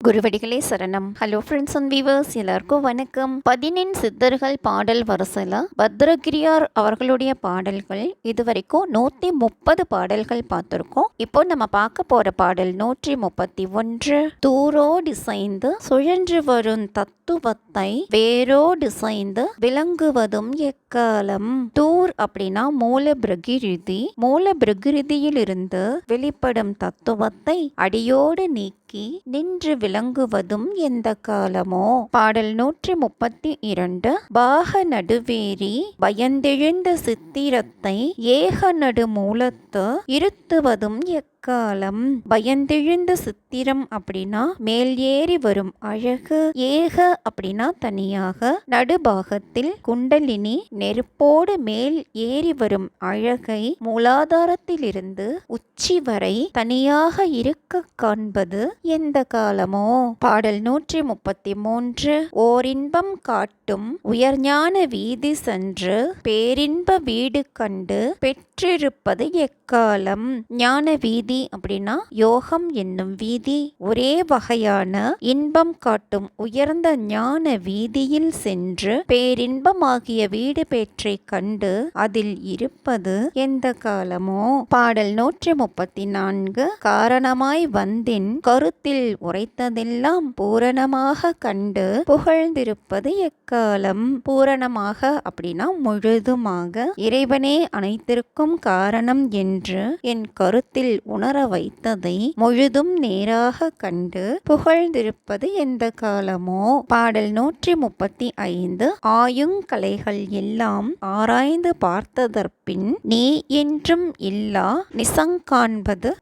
குருவடிகளே சரணம். Hello friends and viewers, எல்லாருக்கும் வணக்கம். 14 சித்தர்கள் பாடல் வரிசையில் பத்ரகிரியார் அவர்களுடைய பாடல்கள் இதுவரைக்கும் 130 பாடல்கள் பார்த்துருக்கோம். இப்போ நம்ம பார்க்க போற பாடல் 131. தூரோடு இசைந்து சுழன்று வரும் தத்துவத்தை வேரோடு இசைந்து விளங்குவதும் எக்காலம். தூர் அப்படின்னா மூல பிரகிருதி. மூல பிரகிருதியிலிருந்து வெளிப்படும் தத்துவத்தை அடியோடு நீக்கி நின்று விளங்குவதும் எந்த காலமோ. பாடல் 132. பாக நடுவேறி பயந்தெழுந்த சித்திரத்தை ஏக நடு மூலத்து இருத்துவதும் காலம். பயந்தெழுந்த சித்திரம் அப்படின்னா மேல் ஏறி வரும் அழகு, ஏக அப்படின்னா தனியாக, நடுபாகத்தில் குண்டலினி நெருப்போடு மேல் ஏறி வரும் அழகை மூலாதாரத்திலிருந்து உச்சி வரை தனியாக இருக்க காண்பது எந்த காலமோ. பாடல் 133. ஓரின்பம் காட்டும் உயர்ஞான வீதி சென்று பேரின்ப வீடு கண்டு பெற்றிருப்பது எக்காலம். ஞான வீதி அப்படின்னா யோகம் என்னும் வீதி. ஒரே வகையான இன்பம் காட்டும் உயர்ந்த ஞான வீதியில் சென்று பேரின்பமாகிய வீடு பேற்றை கண்டு அதில் இருப்பது எந்த காலமோ. பாடல் 134. காரணமாய் வந்தின் கருத்தில் உரைத்ததெல்லாம் பூரணமாக கண்டு புகழ்ந்திருப்பது எக்காலம். பூரணமாக அப்படின்னா முழுதுமாக, இறைவனே அனைத்திற்கும் காரணம் என்று என் கருத்தில் உணர வைத்ததை முழுதும் நேராக கண்டு புகழ்ந்திருப்பது எந்த காலமோ. பாடல் 135. ஆயுங்கலைகள் எல்லாம் ஆராய்ந்து பார்த்ததற்பின் நீ என்றும் இல்லா நிசங்காண்பது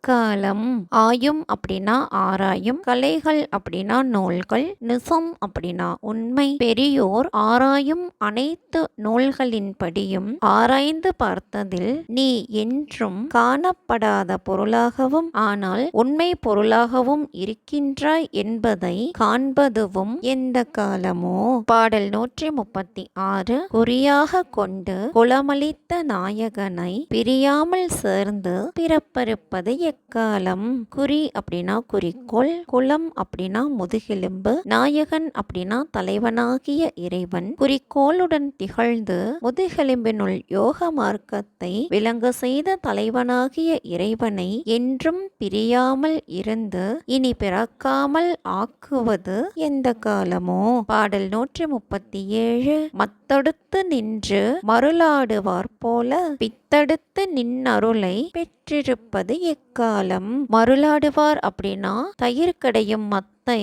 காலம். ஆயும் அப்படின்னா ஆராயும், கலைகள் அப்படின்னா நூல்கள், நிசம் அப்படின்னா உண்மை. பெரியோர் ஆராயும் அனைத்து நூல்களின்படியும் ஆராய்ந்து பார்த்ததில் நீ என்றும் காணப்படாத பொருளாகவும் ஆனால் உண்மை பொருளாகவும் இருக்கின்றாய் என்பதை காண்பதுவும் எந்த காலமோ. பாடல் 136. குறியாக கொண்டு குலமளித்த நாயகனை பிரியாமல் சேர்ந்து பிறப்பறுப்பது காலம். குறி அப்படின்னா குறிக்கோள், குலம் அப்படின்னா முதுகெலும்பு, நாயகன் அப்படின்னா தலைவனாகிய இறைவன். குறிக்கோளுடன் திகழ்ந்து முதுகெலும்பினுள் யோக மார்க்கத்தை விளங்க செய்த தலைவனாகிய இறைவனை என்றும் பிரியாமல் இருந்து இனி பிறக்காமல் ஆக்குவது எந்த காலமோ. பாடல் 137. மத்தடுத்து நின்று மருளாடுவார் போல பித்தடுத்து நின்னருளை பெற்றிருப்பது எக்காலம். மருளாடுவார் அப்படின்னா தயிர் கடையும் மத்தை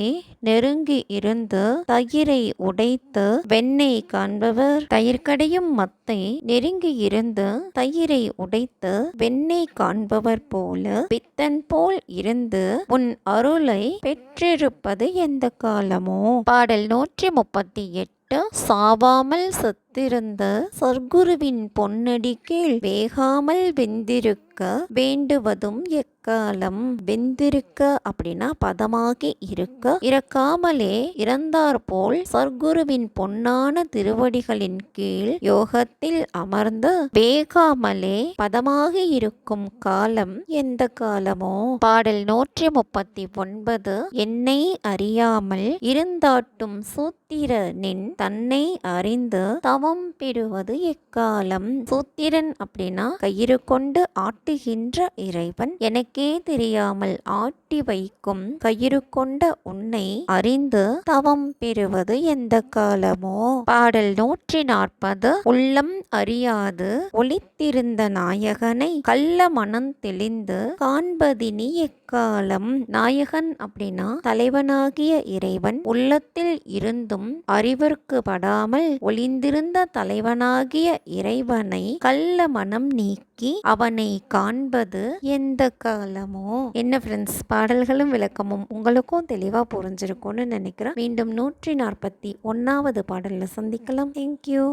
நெருங்கி இருந்து தயிரை உடைத்து வெண்ணெய் காண்பவர். தயிர் கடையும் மத்தை நெருங்கி இருந்து தயிரை உடைத்து வெண்ணெய் காண்பவர் போல பித்தன் போல் இருந்து உன் அருளை பெற்றிருப்பது எந்த காலமோ. பாடல் 138. சாவாமல் சத்திருந்த சர்க்குருவின் பொன்னடி கீழ் வேகாமல் வெந்திருக்க வேண்டுவதும் எக்காலம். வெந்திருக்க அப்படின்னா பதமாகி இருக்க, இறக்காமலே இறந்தார் போல் சர்க்குருவின் பொன்னான திருவடிகளின் கீழ் யோகத்தில் அமர்ந்து வேகாமலே பதமாகி இருக்கும் காலம் எந்த காலமோ. பாடல் 139. என்னை அறியாமல் இருந்தாட்டும் சூத்திர நின் தன்னை அறிந்து தவம் பெறுவது எக்காலம். சூத்திரன் அப்படின்னா கயிறு கொண்டு ஆட்டுகின்ற இறைவன். எனக்கே தெரியாமல் ஆட்டி வைக்கும் கயிறு கொண்ட உன்னை அறிந்து தவம் பெறுவது எந்த காலமோ. பாடல் 140. உள்ளம் அறியாது ஒளித்திருந்த நாயகனை கள்ள மனம் தெளிந்து காண்பதினி எக்காலம். நாயகன் அப்படின்னா தலைவனாகிய இறைவன். உள்ளத்தில் இருந்தும் அறிவிற்கு படாமல் ஒளிந்திருந்த தலைவனாகிய இறைவனை கள்ள மனம் நீக்கி அவனை காண்பது எந்த காலமோ. என்ன ஃப்ரெண்ட்ஸ், பாடல்களும் விளக்கமும் உங்களுக்கும் தெளிவா புரிஞ்சிருக்கும்னு நினைக்கிறேன். மீண்டும் 141வது பாடல்ல சந்திக்கலாம். தேங்க்யூ.